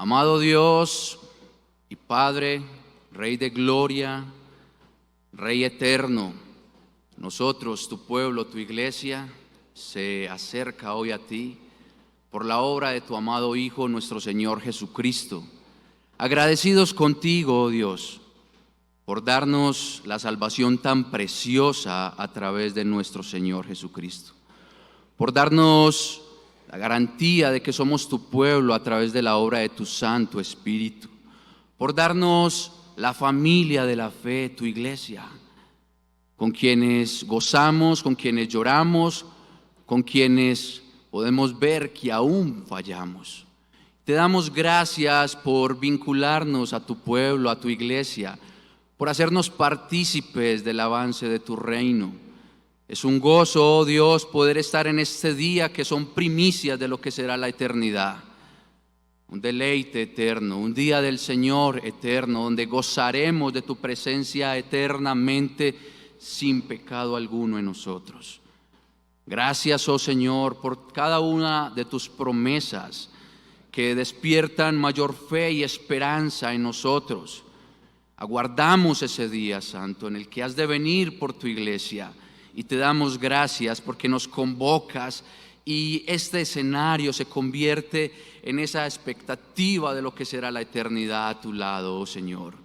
Amado Dios y Padre, Rey de gloria, Rey eterno, nosotros, tu pueblo, tu iglesia, se acerca hoy a ti por la obra de tu amado Hijo, nuestro Señor Jesucristo. Agradecidos contigo, oh Dios, por darnos la salvación tan preciosa a través de nuestro Señor Jesucristo, por darnos la garantía de que somos tu pueblo a través de la obra de tu Santo Espíritu, por darnos la familia de la fe, tu iglesia, con quienes gozamos, con quienes lloramos, con quienes podemos ver que aún fallamos. Te damos gracias por vincularnos a tu pueblo, a tu iglesia, por hacernos partícipes del avance de tu reino. Es un gozo, oh Dios, poder estar en este día que son primicias de lo que será la eternidad. Un deleite eterno, un día del Señor eterno, donde gozaremos de tu presencia eternamente sin pecado alguno en nosotros. Gracias, oh Señor, por cada una de tus promesas que despiertan mayor fe y esperanza en nosotros. Aguardamos ese día, Santo, en el que has de venir por tu iglesia. Y te damos gracias porque nos convocas y este escenario se convierte en esa expectativa de lo que será la eternidad a tu lado, oh Señor.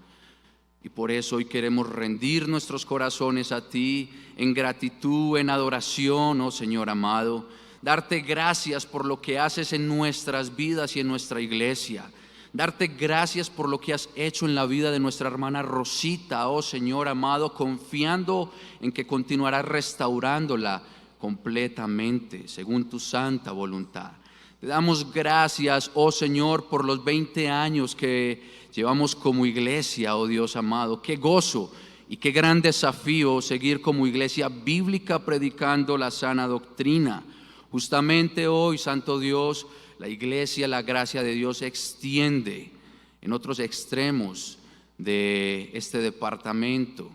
Y por eso hoy queremos rendir nuestros corazones a ti en gratitud, en adoración, oh Señor amado. Darte gracias por lo que haces en nuestras vidas y en nuestra iglesia. Darte gracias por lo que has hecho en la vida de nuestra hermana Rosita, oh Señor amado, confiando en que continuarás restaurándola completamente, según tu santa voluntad. Te damos gracias, oh Señor, por los 20 años que llevamos como iglesia, oh Dios amado. Qué gozo y qué gran desafío seguir como iglesia bíblica predicando la sana doctrina. Justamente hoy, Santo Dios, la iglesia, la gracia de Dios se extiende en otros extremos de este departamento.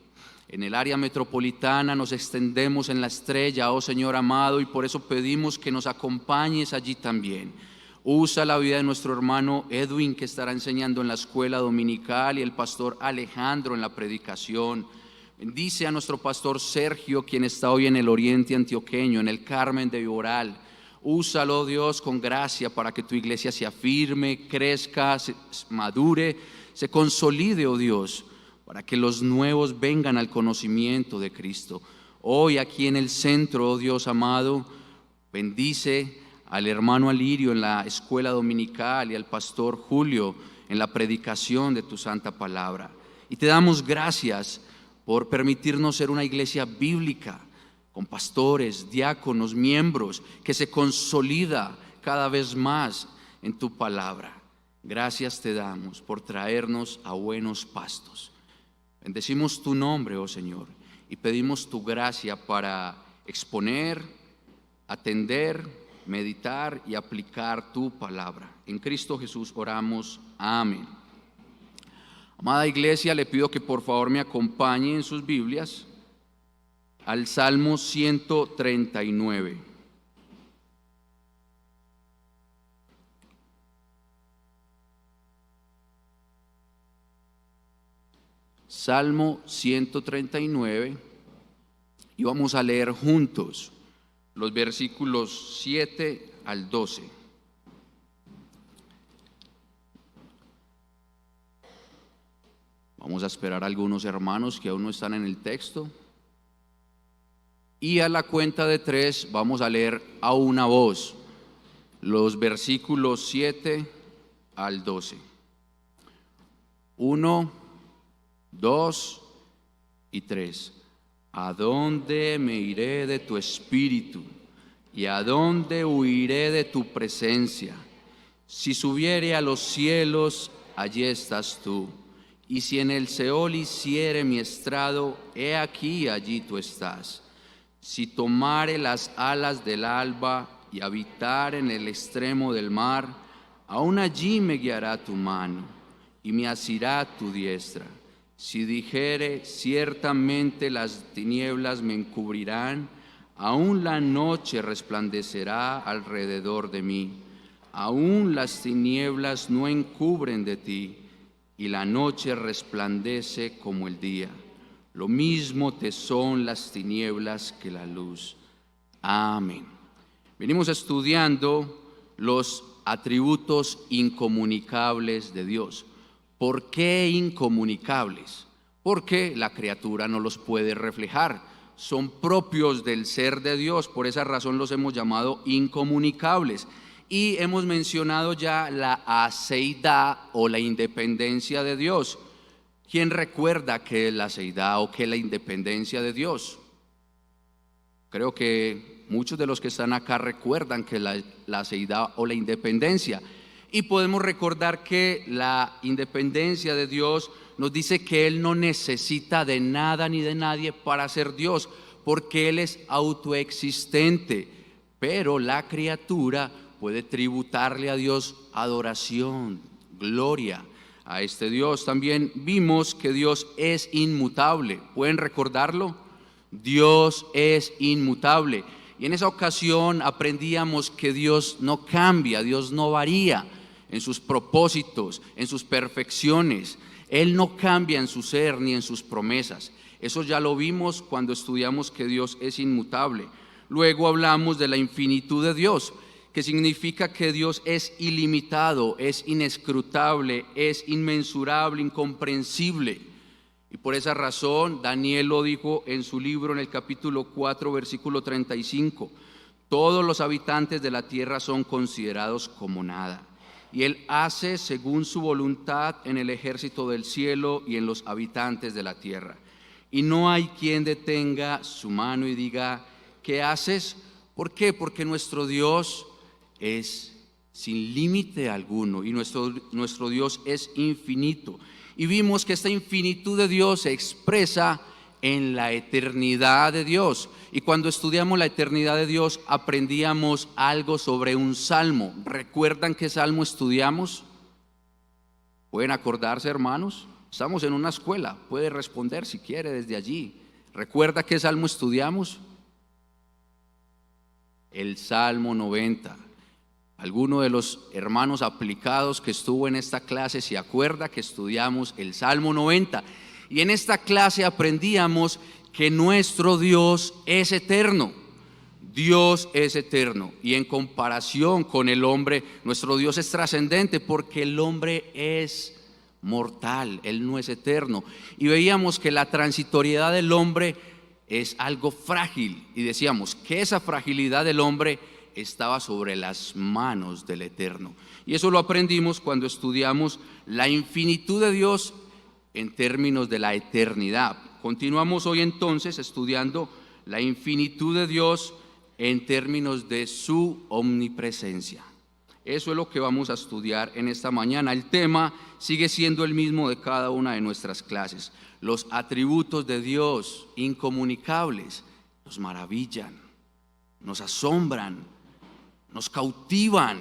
En el área metropolitana nos extendemos en la Estrella, oh Señor amado, y por eso pedimos que nos acompañes allí también. Usa la vida de nuestro hermano Edwin, que estará enseñando en la escuela dominical, y el pastor Alejandro en la predicación. Bendice a nuestro pastor Sergio, quien está hoy en el oriente antioqueño, en el Carmen de Viboral. Úsalo, Dios, con gracia para que tu iglesia se afirme, crezca, se madure, se consolide, oh Dios, para que los nuevos vengan al conocimiento de Cristo. Hoy aquí en el centro, oh Dios amado, bendice al hermano Alirio en la escuela dominical y al pastor Julio en la predicación de tu santa palabra. Y te damos gracias por permitirnos ser una iglesia bíblica, con pastores, diáconos, miembros, que se consolida cada vez más en tu palabra. Gracias te damos por traernos a buenos pastos. Bendecimos tu nombre, oh Señor, y pedimos tu gracia para exponer, atender, meditar y aplicar tu palabra. En Cristo Jesús oramos. Amén. Amada iglesia, le pido que por favor me acompañe en sus Biblias al Salmo 139. Salmo 139, y vamos a leer juntos los versículos 7 al 12. Vamos a esperar a algunos hermanos que aún no están en el texto. Y a la cuenta de 3 vamos a leer a una voz los versículos 7 al 12. 1, 2 y 3. ¿A dónde me iré de tu espíritu? ¿Y a dónde huiré de tu presencia? Si subiere a los cielos, allí estás tú. Y si en el Seol hiciere mi estrado, he aquí, allí tú estás. Si tomare las alas del alba y habitar en el extremo del mar, aún allí me guiará tu mano y me asirá tu diestra. Si dijere, ciertamente las tinieblas me encubrirán, aún la noche resplandecerá alrededor de mí. aún las tinieblas no encubren de ti, y la noche resplandece como el día. Lo mismo te son las tinieblas que la luz. Amén. Venimos estudiando los atributos incomunicables de Dios. ¿Por qué incomunicables? Porque la criatura no los puede reflejar. Son propios del ser de Dios, por esa razón los hemos llamado incomunicables. Y hemos mencionado ya la aceidad o la independencia de Dios. ¿Quién recuerda qué es la aceidad o qué es la independencia de Dios? Creo que muchos de los que están acá recuerdan que la aceidad o la independencia. Y podemos recordar que la independencia de Dios nos dice que Él no necesita de nada ni de nadie para ser Dios, porque Él es autoexistente. Pero la criatura puede tributarle a Dios adoración, gloria a este Dios. También vimos que Dios es inmutable. ¿Pueden recordarlo? Dios es inmutable. Y en esa ocasión aprendíamos que Dios no cambia, Dios no varía en sus propósitos, en sus perfecciones. Él no cambia en su ser ni en sus promesas. Eso ya lo vimos cuando estudiamos que Dios es inmutable. Luego hablamos de la infinitud de Dios, que significa que Dios es ilimitado, es inescrutable, es inmensurable, incomprensible. Y por esa razón Daniel lo dijo en su libro en el capítulo 4, versículo 35. Todos los habitantes de la tierra son considerados como nada, y Él hace según su voluntad en el ejército del cielo y en los habitantes de la tierra. Y no hay quien detenga su mano y diga: ¿qué haces? ¿Por qué? Porque nuestro Dios es sin límite alguno y nuestro Dios es infinito. Y vimos que esta infinitud de Dios se expresa en la eternidad de Dios. Y cuando estudiamos la eternidad de Dios aprendíamos algo sobre un salmo. ¿Recuerdan qué salmo estudiamos? ¿Pueden acordarse, hermanos? Estamos en una escuela, puede responder si quiere desde allí. ¿Recuerda qué salmo estudiamos? El Salmo 90. Alguno de los hermanos aplicados que estuvo en esta clase se acuerda que estudiamos el Salmo 90. Y en esta clase aprendíamos que nuestro Dios es eterno. Dios es eterno. Y en comparación con el hombre, nuestro Dios es trascendente porque el hombre es mortal, Él no es eterno. Y veíamos que la transitoriedad del hombre es algo frágil. Y decíamos que esa fragilidad del hombre estaba sobre las manos del Eterno. Y eso lo aprendimos cuando estudiamos la infinitud de Dios en términos de la eternidad. Continuamos hoy entonces estudiando la infinitud de Dios en términos de su omnipresencia. Eso es lo que vamos a estudiar en esta mañana. El tema sigue siendo el mismo de cada una de nuestras clases. Los atributos de Dios incomunicables nos maravillan, nos asombran, nos cautivan,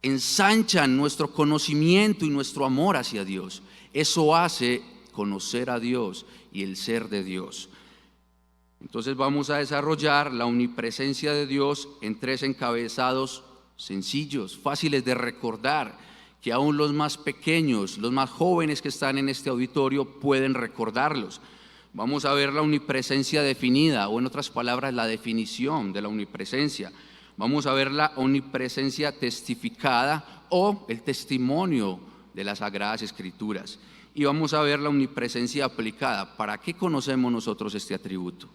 ensanchan nuestro conocimiento y nuestro amor hacia Dios. Eso hace conocer a Dios y el ser de Dios. Entonces vamos a desarrollar la omnipresencia de Dios en 3 encabezados sencillos, fáciles de recordar, que aún los más pequeños, los más jóvenes que están en este auditorio pueden recordarlos. Vamos a ver la omnipresencia definida, o en otras palabras, la definición de la omnipresencia. Vamos a ver la omnipresencia testificada o el testimonio de las Sagradas Escrituras. Y vamos a ver la omnipresencia aplicada. ¿Para qué conocemos nosotros este atributo?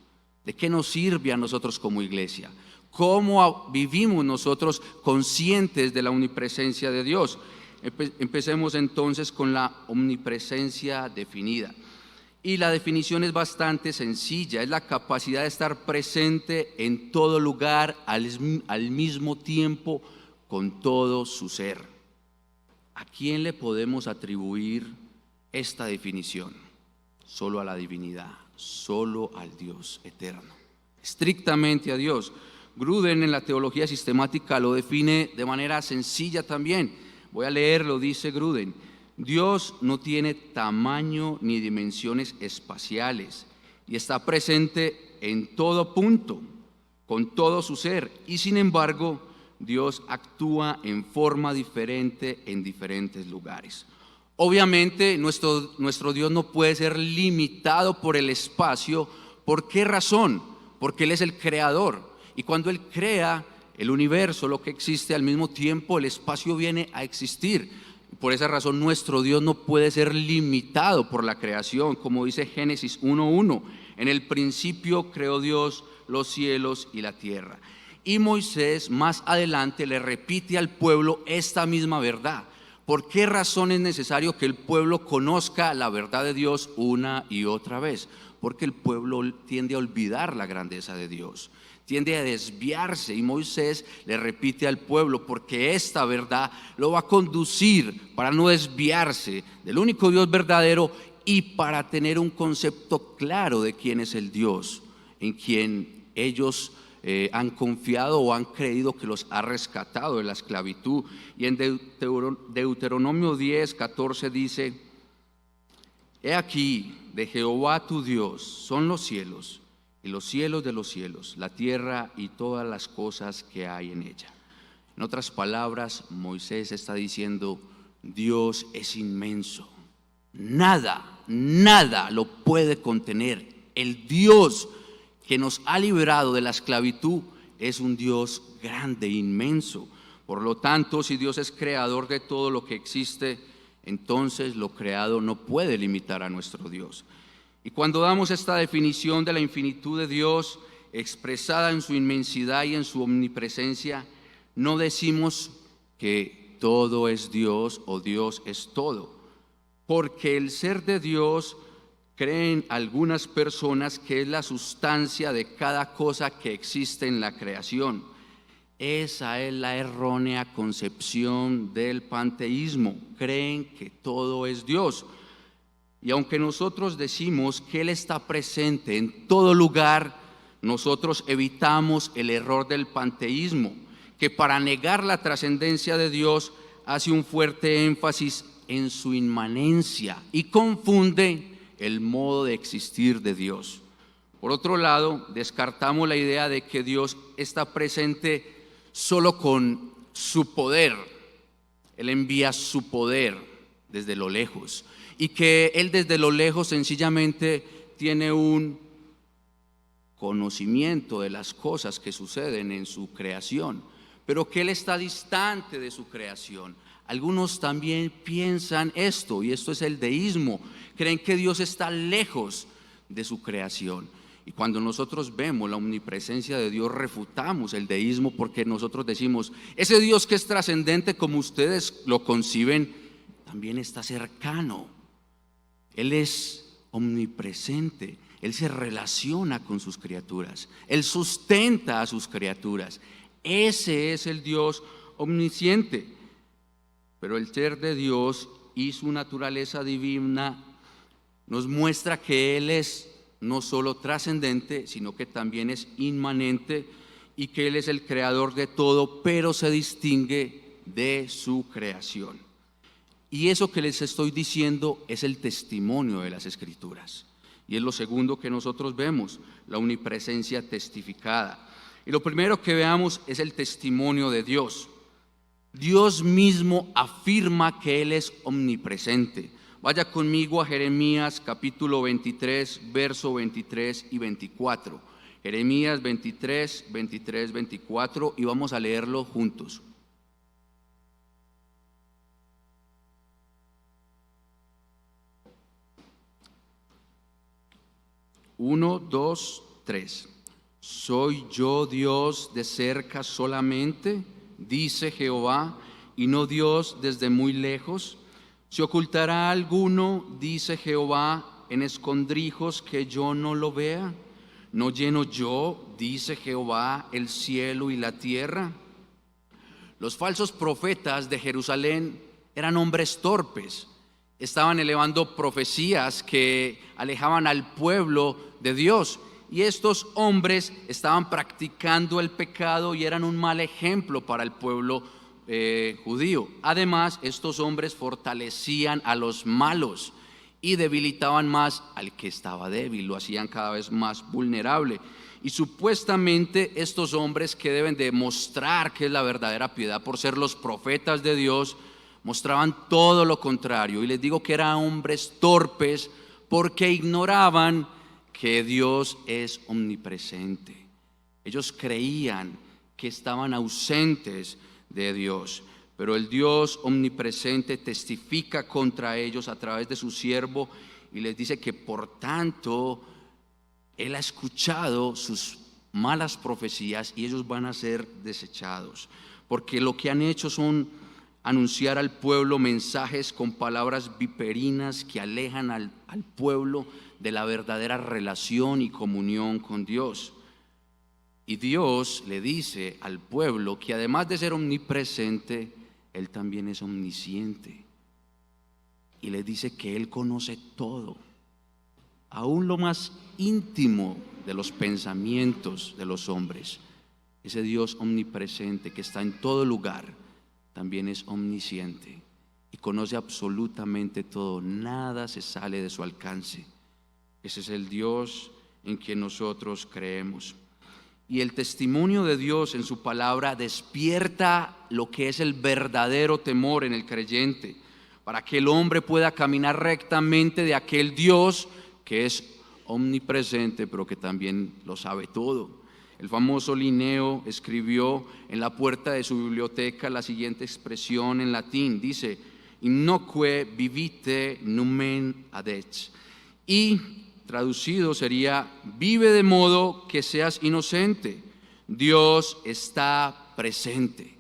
¿De qué nos sirve a nosotros como iglesia? ¿Cómo vivimos nosotros conscientes de la omnipresencia de Dios? Empecemos entonces con la omnipresencia definida. Y la definición es bastante sencilla, es la capacidad de estar presente en todo lugar al mismo tiempo con todo su ser. ¿A quién le podemos atribuir esta definición? Solo a la divinidad, solo al Dios eterno, estrictamente a Dios. Gruden en la teología sistemática lo define de manera sencilla también. Voy a leerlo, dice Gruden: Dios no tiene tamaño ni dimensiones espaciales y está presente en todo punto, con todo su ser, y sin embargo Dios actúa en forma diferente en diferentes lugares. Obviamente nuestro Dios no puede ser limitado por el espacio. ¿Por qué razón? Porque Él es el creador, y cuando Él crea el universo, lo que existe, al mismo tiempo el espacio viene a existir. Por esa razón nuestro Dios no puede ser limitado por la creación, como dice Génesis 1:1. En el principio creó Dios los cielos y la tierra. Y Moisés más adelante le repite al pueblo esta misma verdad. ¿Por qué razón es necesario que el pueblo conozca la verdad de Dios una y otra vez? Porque el pueblo tiende a olvidar la grandeza de Dios, tiende a desviarse, y Moisés le repite al pueblo porque esta verdad lo va a conducir para no desviarse del único Dios verdadero y para tener un concepto claro de quién es el Dios en quien ellos han confiado o han creído que los ha rescatado de la esclavitud. Y en Deuteronomio 10:14 dice: He aquí, de Jehová tu Dios son los cielos y los cielos de los cielos, la tierra y todas las cosas que hay en ella. En otras palabras, Moisés está diciendo: Dios es inmenso, nada lo puede contener. El Dios que nos ha liberado de la esclavitud es un Dios grande, inmenso. Por lo tanto, si Dios es creador de todo lo que existe, entonces lo creado no puede limitar a nuestro Dios. Y cuando damos esta definición de la infinitud de Dios, expresada en su inmensidad y en su omnipresencia, no decimos que todo es Dios o Dios es todo, porque el ser de Dios, creen algunas personas, que es la sustancia de cada cosa que existe en la creación. Esa es la errónea concepción del panteísmo. Creen que todo es Dios. Y aunque nosotros decimos que Él está presente en todo lugar, nosotros evitamos el error del panteísmo, que para negar la trascendencia de Dios hace un fuerte énfasis en su inmanencia y confunde el modo de existir de Dios. Por otro lado, descartamos la idea de que Dios está presente solo con su poder. Él envía su poder desde lo lejos, y que Él desde lo lejos sencillamente tiene un conocimiento de las cosas que suceden en su creación, pero que Él está distante de su creación. Algunos también piensan esto, y esto es el deísmo. Creen que Dios está lejos de su creación. Y cuando nosotros vemos la omnipresencia de Dios, refutamos el deísmo, porque nosotros decimos: ese Dios que es trascendente como ustedes lo conciben, también está cercano. Él es omnipresente, Él se relaciona con sus criaturas, Él sustenta a sus criaturas. Ese es el Dios omnisciente. Pero el ser de Dios y su naturaleza divina nos muestra que Él es no solo trascendente, sino que también es inmanente, y que Él es el creador de todo, pero se distingue de su creación. Y eso que les estoy diciendo es el testimonio de las Escrituras. Y es lo segundo que nosotros vemos, la omnipresencia testificada. Y lo primero que veamos es el testimonio de Dios. Dios mismo afirma que Él es omnipresente. Vaya conmigo a Jeremías capítulo 23, verso 23 y 24. Jeremías 23, 23, 24, y vamos a leerlo juntos. Uno, dos, tres. ¿Soy yo Dios de cerca solamente?, dice Jehová, y no Dios desde muy lejos. ¿Se ocultará alguno, dice Jehová, en escondrijos que yo no lo vea? ¿No lleno yo, dice Jehová, el cielo y la tierra? Los falsos profetas de Jerusalén eran hombres torpes. Estaban elevando profecías que alejaban al pueblo de Dios, y estos hombres estaban practicando el pecado y eran un mal ejemplo para el pueblo judío. Además, estos hombres fortalecían a los malos y debilitaban más al que estaba débil, lo hacían cada vez más vulnerable. Y supuestamente estos hombres que deben demostrar que es la verdadera piedad por ser los profetas de Dios, mostraban todo lo contrario. Y les digo que eran hombres torpes porque ignoraban que Dios es omnipresente. Ellos creían que estaban ausentes de Dios, pero el Dios omnipresente testifica contra ellos a través de su siervo y les dice que por tanto Él ha escuchado sus malas profecías y ellos van a ser desechados, porque lo que han hecho son anunciar al pueblo mensajes con palabras viperinas que alejan al pueblo de la verdadera relación y comunión con Dios. Y Dios le dice al pueblo que además de ser omnipresente, Él también es omnisciente. Y le dice que Él conoce todo, aún lo más íntimo de los pensamientos de los hombres. Ese Dios omnipresente que está en todo lugar, también es omnisciente y conoce absolutamente todo. Nada se sale de su alcance. Ese es el Dios en quien nosotros creemos. Y el testimonio de Dios en su palabra despierta lo que es el verdadero temor en el creyente, para que el hombre pueda caminar rectamente de aquel Dios que es omnipresente, pero que también lo sabe todo. El famoso Linneo escribió en la puerta de su biblioteca la siguiente expresión en latín. Dice: innocue vivite numen adet. Y traducido sería: vive de modo que seas inocente. Dios está presente.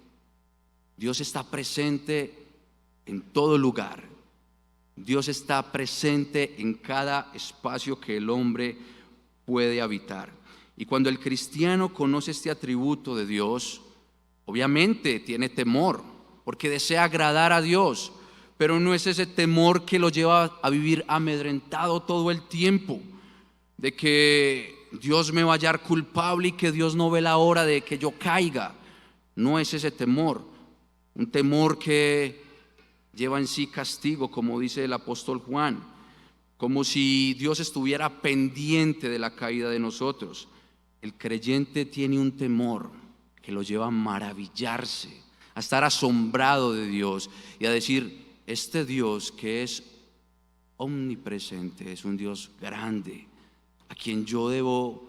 Dios está presente en todo lugar. Dios está presente en cada espacio que el hombre puede habitar. Y cuando el cristiano conoce este atributo de Dios, obviamente tiene temor, porque desea agradar a Dios, pero no es ese temor que lo lleva a vivir amedrentado todo el tiempo, de que Dios me va a hallar culpable y que Dios no ve la hora de que yo caiga. No es ese temor, un temor que lleva en sí castigo, como dice el apóstol Juan, como si Dios estuviera pendiente de la caída de nosotros. El creyente tiene un temor que lo lleva a maravillarse, a estar asombrado de Dios y a decir: este Dios que es omnipresente es un Dios grande, a quien yo debo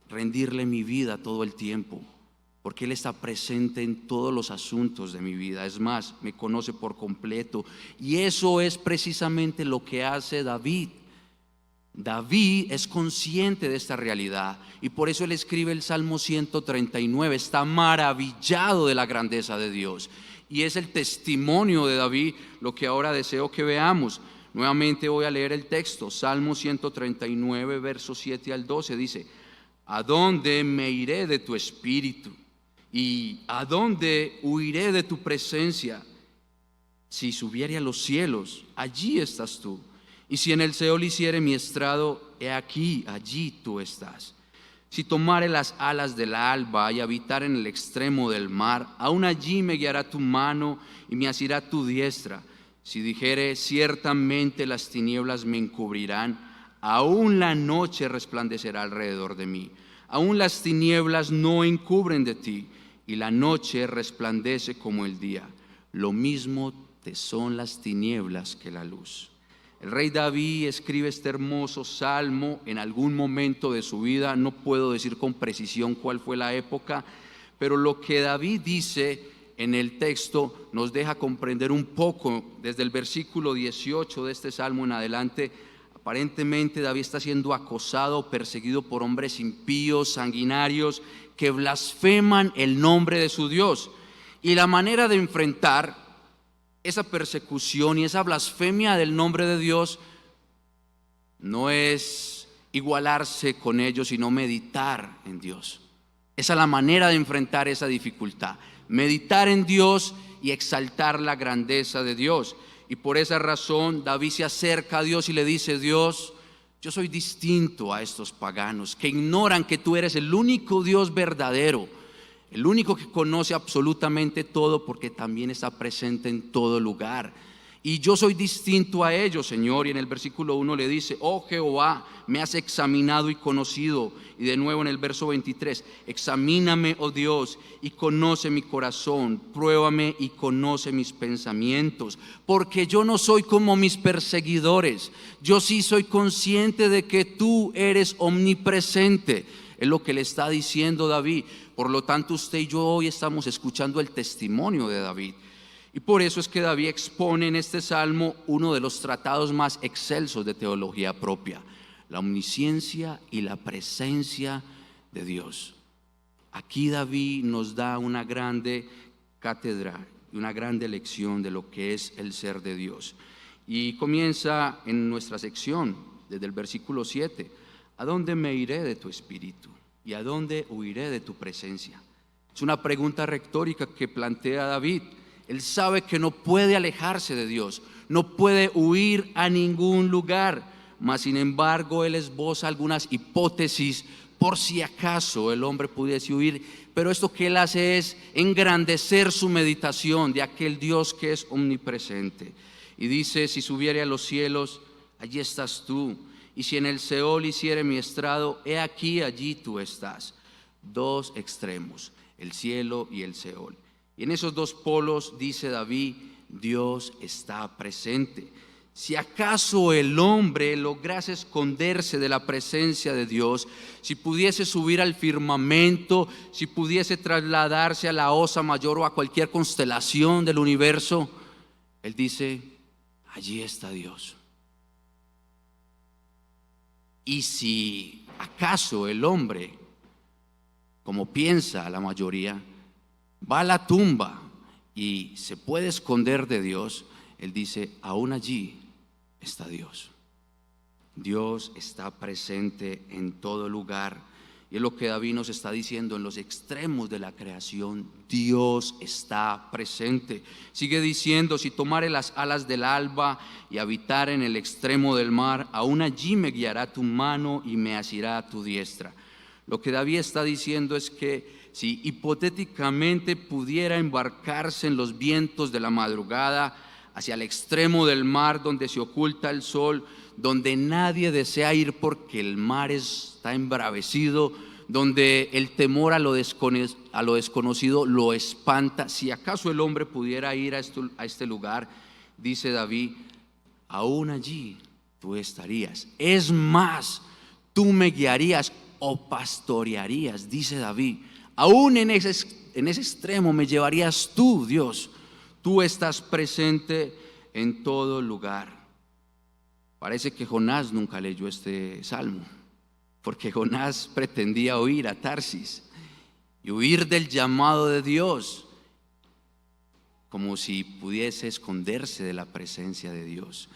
rendirle mi vida todo el tiempo, porque Él está presente en todos los asuntos de mi vida. Es más, me conoce por completo. Y eso es precisamente lo que hace David. David es consciente de esta realidad y por eso él escribe el Salmo 139. Está maravillado de la grandeza de Dios. Y es el testimonio de David lo que ahora deseo que veamos. Nuevamente voy a leer el texto. Salmo 139, versos 7 al 12 dice: ¿a dónde me iré de tu espíritu? ¿Y a dónde huiré de tu presencia? Si subiere a los cielos, allí estás tú. Y si en el Seol hiciere mi estrado, he aquí, allí tú estás. Si tomare las alas del alba y habitar en el extremo del mar, aún allí me guiará tu mano y me asirá tu diestra. Si dijere, ciertamente las tinieblas me encubrirán, aún la noche resplandecerá alrededor de mí. Aún las tinieblas no encubren de ti, y la noche resplandece como el día. Lo mismo te son las tinieblas que la luz. El rey David escribe este hermoso salmo en algún momento de su vida. No puedo decir con precisión cuál fue la época, pero lo que David dice en el texto nos deja comprender un poco. Desde el versículo 18 de este salmo en adelante, aparentemente David está siendo acosado, perseguido por hombres impíos, sanguinarios, que blasfeman el nombre de su Dios. Y la manera de enfrentar esa persecución y esa blasfemia del nombre de Dios no es igualarse con ellos, sino meditar en Dios. Esa es la manera de enfrentar esa dificultad: meditar en Dios y exaltar la grandeza de Dios. Y por esa razón David se acerca a Dios y le dice: Dios, yo soy distinto a estos paganos que ignoran que tú eres el único Dios verdadero, el único que conoce absolutamente todo, porque también está presente en todo lugar. Y yo soy distinto a ellos, Señor. Y en el versículo 1 le dice: oh Jehová, me has examinado y conocido. Y de nuevo en el verso 23: examíname, oh Dios, y conoce mi corazón, pruébame y conoce mis pensamientos, porque yo no soy como mis perseguidores. Yo sí soy consciente de que tú eres omnipresente. Es lo que le está diciendo David. Por lo tanto, usted y yo hoy estamos escuchando el testimonio de David. Y por eso es que David expone en este salmo uno de los tratados más excelsos de teología propia: la omnisciencia y la presencia de Dios. Aquí David nos da una grande cátedra y una grande lección de lo que es el ser de Dios. Y comienza en nuestra sección desde el versículo 7: ¿a dónde me iré de tu espíritu? ¿Y a dónde huiré de tu presencia? Es una pregunta retórica que plantea David. Él sabe que no puede alejarse de Dios, no puede huir a ningún lugar, mas sin embargo él esboza algunas hipótesis por si acaso el hombre pudiese huir. Pero esto que él hace es engrandecer su meditación de aquel Dios que es omnipresente. Y dice: si subiere a los cielos, allí estás tú, y si en el Seol hiciere mi estrado, he aquí, allí tú estás. Dos extremos, el cielo y el Seol. Y en esos dos polos, dice David, Dios está presente. Si acaso el hombre lograse esconderse de la presencia de Dios, si pudiese subir al firmamento, si pudiese trasladarse a la Osa Mayor o a cualquier constelación del universo, él dice: allí está Dios. Y si acaso el hombre, como piensa la mayoría, va a la tumba y se puede esconder de Dios, él dice: aún allí está Dios. Dios está presente en todo lugar. Y es lo que David nos está diciendo: en los extremos de la creación Dios está presente. Sigue diciendo: si tomare las alas del alba y habitar en el extremo del mar, aún allí me guiará tu mano y me asirá a tu diestra. Lo que David está diciendo es que si hipotéticamente pudiera embarcarse en los vientos de la madrugada hacia el extremo del mar donde se oculta el sol, donde nadie desea ir porque el mar está embravecido, donde el temor a lo desconocido lo espanta, si acaso el hombre pudiera ir a este lugar, dice David, aún allí tú estarías. Es más, tú me guiarías o pastorearías, dice David. Aún en ese extremo me llevarías tú, Dios. Tú estás presente en todo lugar. Parece que Jonás nunca leyó este salmo, porque Jonás pretendía huir a Tarsis y huir del llamado de Dios, como si pudiese esconderse de la presencia de Dios.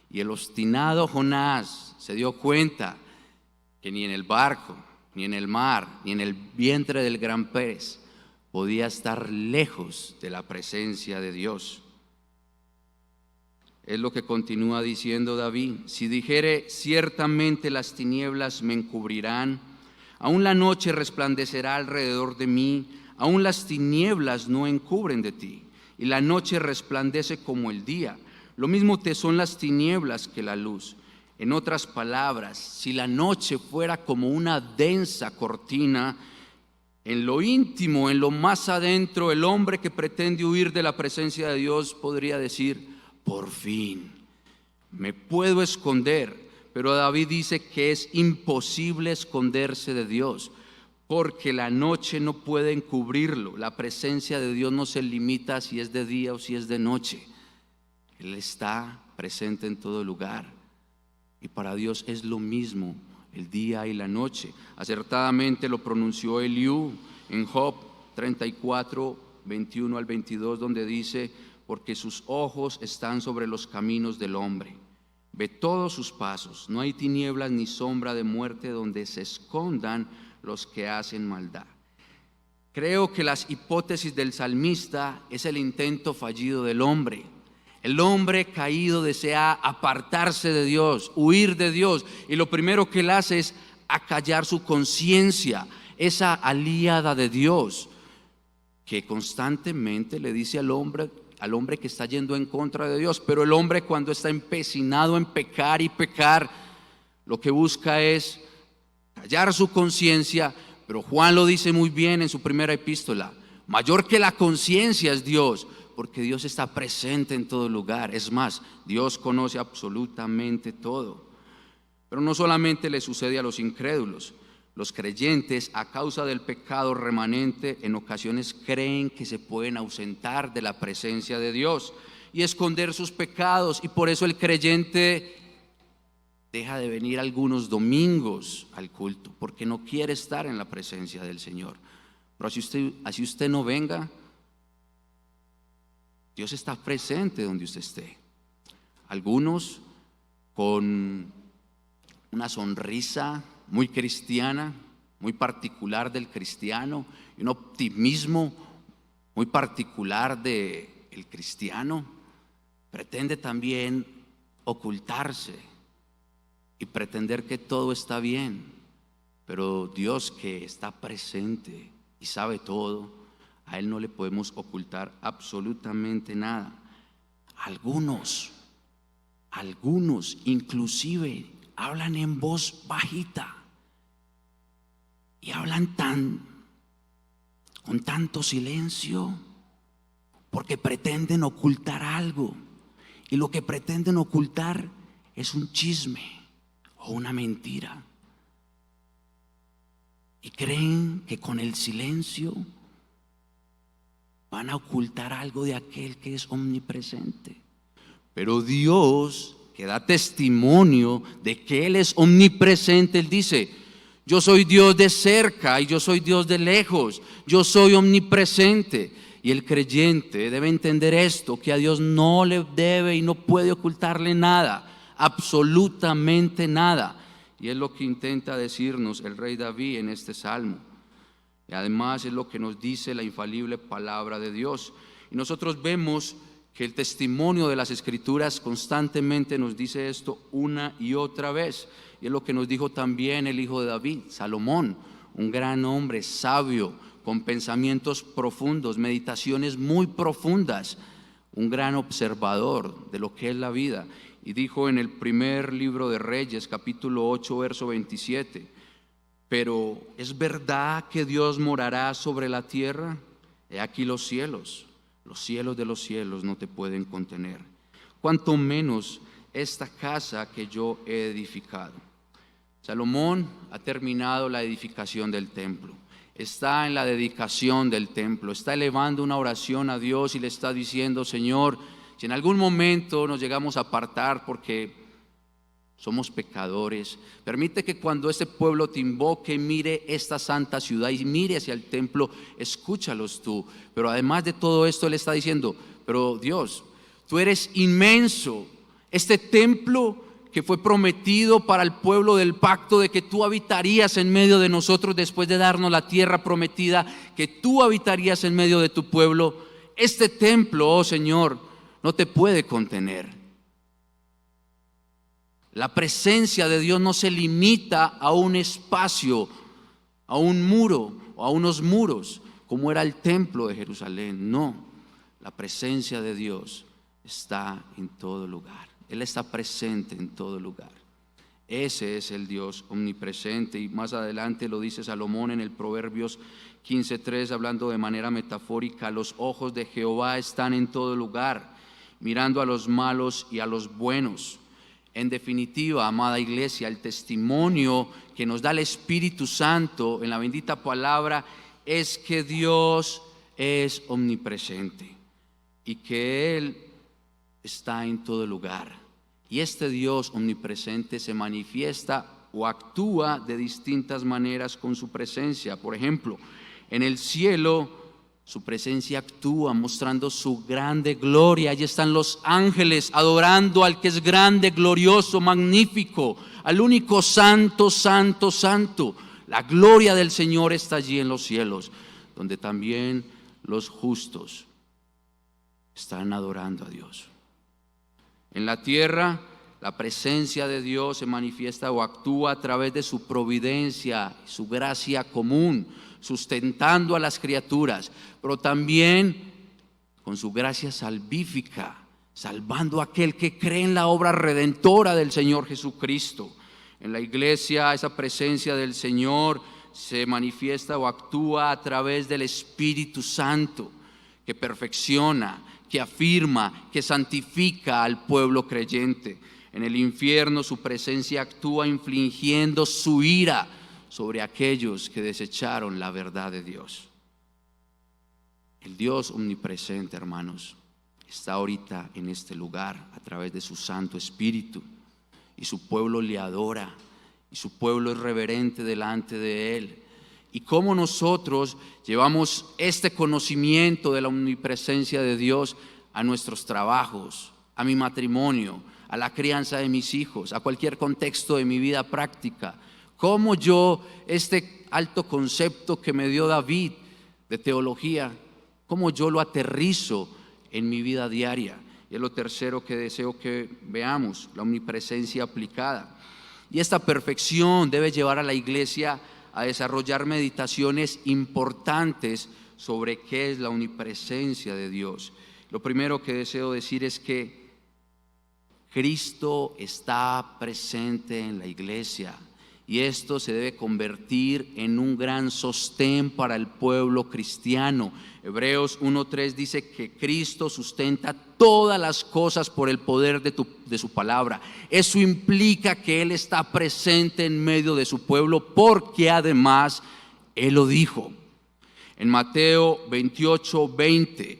Y el obstinado Jonás se dio cuenta que ni en el barco, ni en el mar, ni en el vientre del gran pez podía estar lejos de la presencia de Dios. Es lo que continúa diciendo David: si dijere ciertamente las tinieblas me encubrirán, aún la noche resplandecerá alrededor de mí, aún las tinieblas no encubren de ti, y la noche resplandece como el día. Lo mismo te son las tinieblas que la luz. En otras palabras, si la noche fuera como una densa cortina, en lo íntimo, en lo más adentro, el hombre que pretende huir de la presencia de Dios podría decir: por fin, me puedo esconder. Pero David dice que es imposible esconderse de Dios, porque la noche no puede encubrirlo. La presencia de Dios no se limita a si es de día o si es de noche. Él está presente en todo lugar. Y para Dios es lo mismo el día y la noche. Acertadamente lo pronunció Eliú en Job 34, 21 al 22, donde dice: porque sus ojos están sobre los caminos del hombre, ve todos sus pasos, no hay tinieblas ni sombra de muerte donde se escondan los que hacen maldad. Creo que las hipótesis del salmista es el intento fallido del hombre. El hombre caído desea apartarse de Dios, huir de Dios, y lo primero que él hace es acallar su conciencia, esa aliada de Dios, que constantemente le dice al hombre al hombre que está yendo en contra de Dios. Pero el hombre, cuando está empecinado en pecar y pecar, lo que busca es callar su conciencia. Pero Juan lo dice muy bien en su primera epístola: mayor que la conciencia es Dios, porque Dios está presente en todo lugar. Es más, Dios conoce absolutamente todo. Pero no solamente le sucede a los incrédulos. Los creyentes, a causa del pecado remanente, en ocasiones creen que se pueden ausentar de la presencia de Dios y esconder sus pecados, y por eso el creyente deja de venir algunos domingos al culto, porque no quiere estar en la presencia del Señor. Pero así usted no venga, Dios está presente donde usted esté. Algunos con una sonrisa muy cristiana, muy particular del cristiano, y un optimismo muy particular del cristiano, pretende también ocultarse y pretender que todo está bien. Pero Dios, que está presente y sabe todo, a Él no le podemos ocultar absolutamente nada. Algunos inclusive hablan en voz bajita y hablan con tanto silencio, porque pretenden ocultar algo, y lo que pretenden ocultar es un chisme o una mentira, y creen que con el silencio van a ocultar algo de aquel que es omnipresente. Pero Dios, que da testimonio de que Él es omnipresente, Él dice: yo soy Dios de cerca y yo soy Dios de lejos, yo soy omnipresente. Y el creyente debe entender esto, que a Dios no le debe y no puede ocultarle nada, absolutamente nada. Y es lo que intenta decirnos el rey David en este salmo. Y además es lo que nos dice la infalible palabra de Dios. Y nosotros vemos que el testimonio de las Escrituras constantemente nos dice esto una y otra vez. Y es lo que nos dijo también el hijo de David, Salomón, un gran hombre sabio, con pensamientos profundos, meditaciones muy profundas, un gran observador de lo que es la vida. Y dijo en el primer libro de Reyes, capítulo 8, verso 27: pero ¿es verdad que Dios morará sobre la tierra? He aquí los cielos de los cielos no te pueden contener, cuanto menos esta casa que yo he edificado. Salomón ha terminado la edificación del templo, está en la dedicación del templo, está elevando una oración a Dios y le está diciendo: Señor, si en algún momento nos llegamos a apartar porque somos pecadores, permite que cuando este pueblo te invoque, mire esta santa ciudad y mire hacia el templo, escúchalos tú. Pero además de todo esto, Él está diciendo: pero Dios, tú eres inmenso. Este templo que fue prometido para el pueblo del pacto, de que tú habitarías en medio de nosotros después de darnos la tierra prometida, que tú habitarías en medio de tu pueblo, este templo, oh Señor, no te puede contener. La presencia de Dios no se limita a un espacio, a un muro o a unos muros, como era el templo de Jerusalén. No, la presencia de Dios está en todo lugar. Él está presente en todo lugar. Ese es el Dios omnipresente. Y más adelante lo dice Salomón en el Proverbios 15:3, hablando de manera metafórica: los ojos de Jehová están en todo lugar, mirando a los malos y a los buenos. En definitiva, amada iglesia, el testimonio que nos da el Espíritu Santo en la bendita palabra es que Dios es omnipresente y que Él está en todo lugar. Y este Dios omnipresente se manifiesta o actúa de distintas maneras con su presencia. Por ejemplo, en el cielo su presencia actúa mostrando su grande gloria. Allí están los ángeles adorando al que es grande, glorioso, magnífico, al único santo, santo, santo. La gloria del Señor está allí en los cielos, donde también los justos están adorando a Dios. En la tierra, la presencia de Dios se manifiesta o actúa a través de su providencia, su gracia común, sustentando a las criaturas, pero también con su gracia salvífica, salvando a aquel que cree en la obra redentora del Señor Jesucristo. En la iglesia esa presencia del Señor se manifiesta o actúa a través del Espíritu Santo, que perfecciona, que afirma, que santifica al pueblo creyente. En el infierno su presencia actúa infligiendo su ira sobre aquellos que desecharon la verdad de Dios. El Dios omnipresente, hermanos, está ahorita en este lugar a través de su Santo Espíritu, y su pueblo le adora, y su pueblo es reverente delante de Él. Y cómo nosotros llevamos este conocimiento de la omnipresencia de Dios a nuestros trabajos, a mi matrimonio, a la crianza de mis hijos, a cualquier contexto de mi vida práctica. Cómo yo este alto concepto que me dio David de teología, cómo yo lo aterrizo en mi vida diaria. Y es lo tercero que deseo que veamos, la omnipresencia aplicada. Y esta perfección debe llevar a la iglesia a desarrollar meditaciones importantes sobre qué es la omnipresencia de Dios. Lo primero que deseo decir es que Cristo está presente en la iglesia, y esto se debe convertir en un gran sostén para el pueblo cristiano. Hebreos 1:3 dice que Cristo sustenta todas las cosas por el poder de su palabra. Eso implica que Él está presente en medio de su pueblo, porque además Él lo dijo. En Mateo 28:20,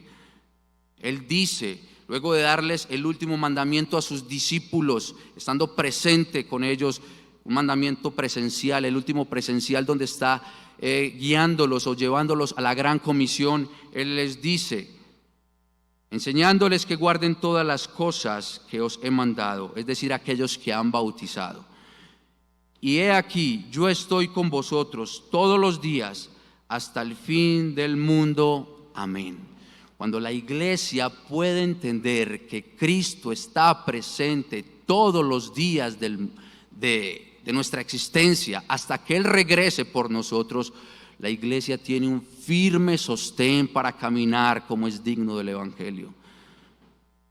Él dice, luego de darles el último mandamiento a sus discípulos, estando presente con ellos, un mandamiento presencial, el último presencial, donde está guiándolos o llevándolos a la gran comisión, Él les dice, enseñándoles que guarden todas las cosas que os he mandado, es decir, aquellos que han bautizado. Y he aquí, yo estoy con vosotros todos los días hasta el fin del mundo. Amén. Cuando la iglesia puede entender que Cristo está presente todos los días de nuestra existencia hasta que Él regrese por nosotros, la iglesia tiene un firme sostén para caminar como es digno del Evangelio.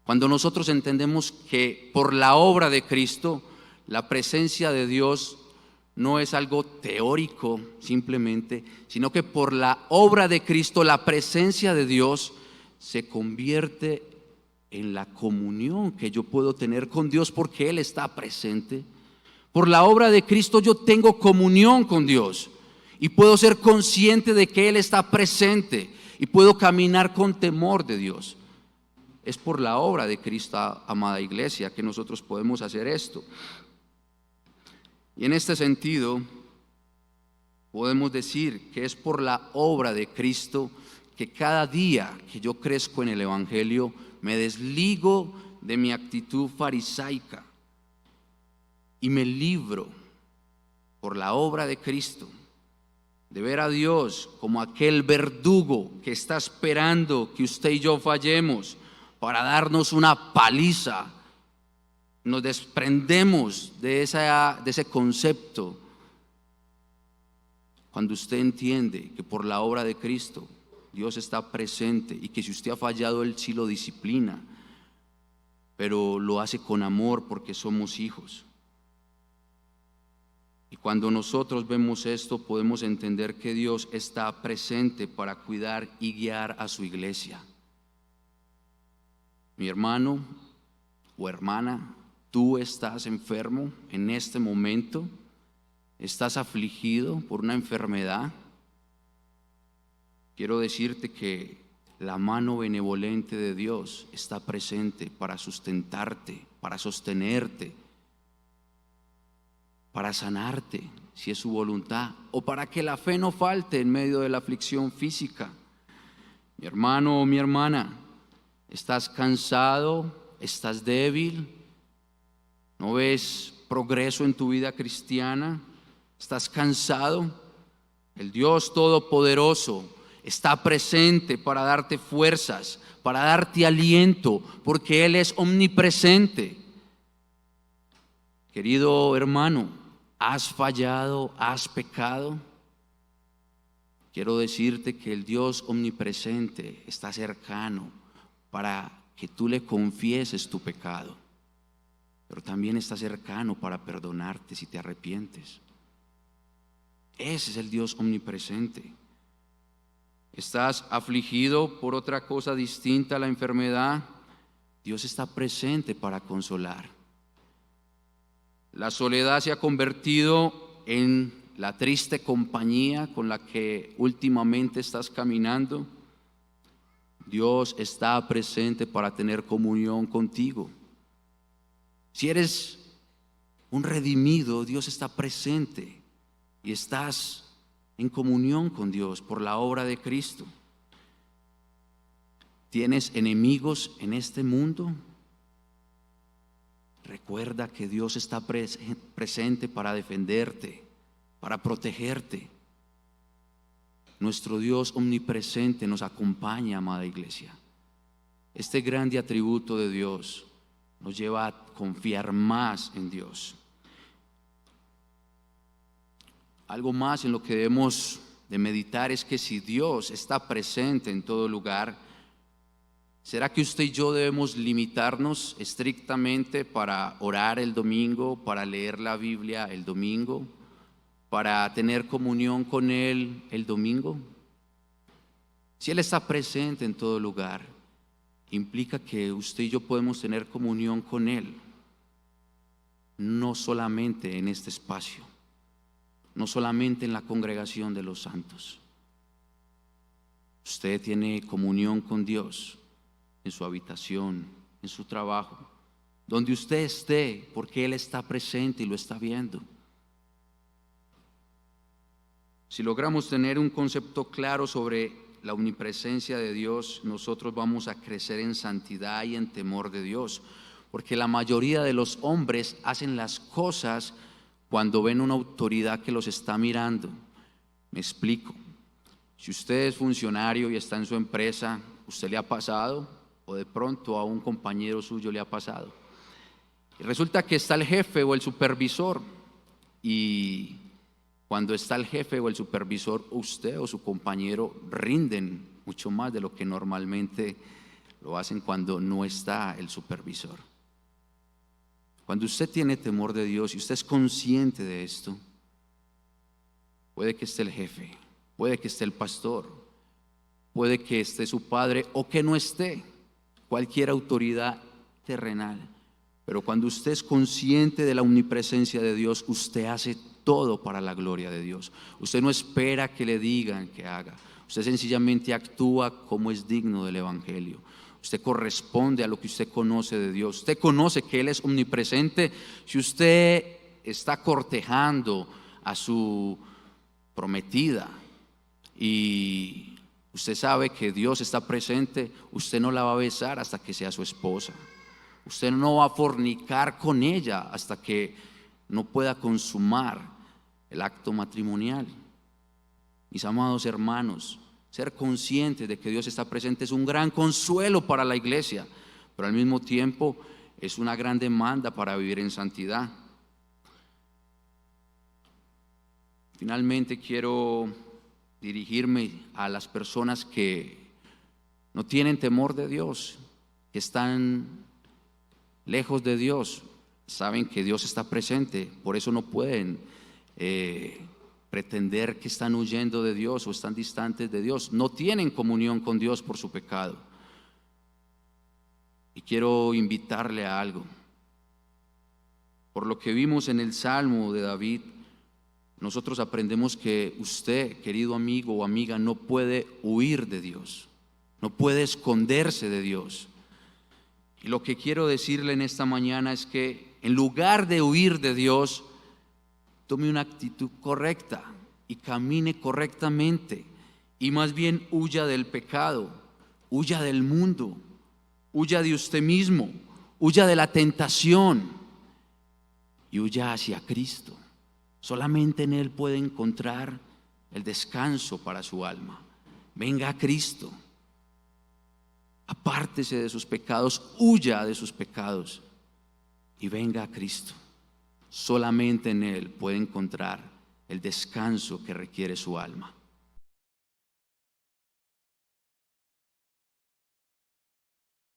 Cuando nosotros entendemos que por la obra de Cristo la presencia de Dios no es algo teórico simplemente, sino que por la obra de Cristo la presencia de Dios se convierte en la comunión que yo puedo tener con Dios porque Él está presente. Por la obra de Cristo yo tengo comunión con Dios y puedo ser consciente de que Él está presente y puedo caminar con temor de Dios. Es por la obra de Cristo, amada iglesia, que nosotros podemos hacer esto. Y en este sentido podemos decir que es por la obra de Cristo que cada día que yo crezco en el Evangelio me desligo de mi actitud farisaica y me libro por la obra de Cristo de ver a Dios como aquel verdugo que está esperando que usted y yo fallemos para darnos una paliza. Nos desprendemos de ese concepto cuando usted entiende que por la obra de Cristo Dios está presente y que si usted ha fallado Él sí lo disciplina, pero lo hace con amor porque somos hijos. Y cuando nosotros vemos esto, podemos entender que Dios está presente para cuidar y guiar a su iglesia. Mi hermano o hermana, tú estás enfermo en este momento, estás afligido por una enfermedad. Quiero decirte que la mano benevolente de Dios está presente para sustentarte, para sostenerte, para sanarte, si es su voluntad, o para que la fe no falte en medio de la aflicción física. Mi hermano o mi hermana, ¿estás cansado? ¿Estás débil? ¿No ves progreso en tu vida cristiana? ¿Estás cansado? El Dios Todopoderoso está presente para darte fuerzas, para darte aliento, porque Él es omnipresente. Querido hermano, ¿has fallado? ¿Has pecado? Quiero decirte que el Dios omnipresente está cercano para que tú le confieses tu pecado, pero también está cercano para perdonarte si te arrepientes. Ese es el Dios omnipresente. ¿Estás afligido por otra cosa distinta a la enfermedad? Dios está presente para consolar. La soledad se ha convertido en la triste compañía con la que últimamente estás caminando. Dios está presente para tener comunión contigo. Si eres un redimido, Dios está presente y estás en comunión con Dios por la obra de Cristo. ¿Tienes enemigos en este mundo? Recuerda que Dios está presente para defenderte, para protegerte. Nuestro Dios omnipresente nos acompaña, amada iglesia. Este grande atributo de Dios nos lleva a confiar más en Dios. Algo más en lo que debemos de meditar es que si Dios está presente en todo lugar, ¿será que usted y yo debemos limitarnos estrictamente para orar el domingo, para leer la Biblia el domingo, para tener comunión con Él el domingo? Si Él está presente en todo lugar, implica que usted y yo podemos tener comunión con Él, no solamente en este espacio, no solamente en la congregación de los santos. Usted tiene comunión con Dios en su habitación, en su trabajo, donde usted esté, porque Él está presente y lo está viendo. Si logramos tener un concepto claro sobre la omnipresencia de Dios, nosotros vamos a crecer en santidad y en temor de Dios, porque la mayoría de los hombres hacen las cosas cuando ven una autoridad que los está mirando. Me explico. Si usted es funcionario y está en su empresa, ¿usted le ha pasado? O de pronto a un compañero suyo le ha pasado. Y resulta que está el jefe o el supervisor, y cuando está el jefe o el supervisor, usted o su compañero rinden mucho más de lo que normalmente lo hacen cuando no está el supervisor. Cuando usted tiene temor de Dios y usted es consciente de esto, puede que esté el jefe, puede que esté el pastor, puede que esté su padre o que no esté cualquier autoridad terrenal, pero cuando usted es consciente de la omnipresencia de Dios, usted hace todo para la gloria de Dios. Usted no espera que le digan que haga, usted sencillamente actúa como es digno del evangelio. Usted corresponde a lo que usted conoce de Dios. Usted conoce que Él es omnipresente. Si usted está cortejando a su prometida y usted sabe que Dios está presente, usted no la va a besar hasta que sea su esposa. Usted no va a fornicar con ella hasta que no pueda consumar el acto matrimonial. Mis amados hermanos, ser consciente de que Dios está presente es un gran consuelo para la iglesia, pero al mismo tiempo es una gran demanda para vivir en santidad. Finalmente quiero dirigirme a las personas que no tienen temor de Dios, que están lejos de Dios, saben que Dios está presente, por eso no pueden pretender que están huyendo de Dios o están distantes de Dios. No tienen comunión con Dios por su pecado. Y quiero invitarle a algo. Por lo que vimos en el Salmo de David, nosotros aprendemos que usted, querido amigo o amiga, no puede huir de Dios, no puede esconderse de Dios. Y lo que quiero decirle en esta mañana es que en lugar de huir de Dios, tome una actitud correcta y camine correctamente, y más bien huya del pecado, huya del mundo, huya de usted mismo, huya de la tentación y huya hacia Cristo. Solamente en Él puede encontrar el descanso para su alma. Venga a Cristo, apártese de sus pecados, huya de sus pecados y venga a Cristo. Solamente en Él puede encontrar el descanso que requiere su alma.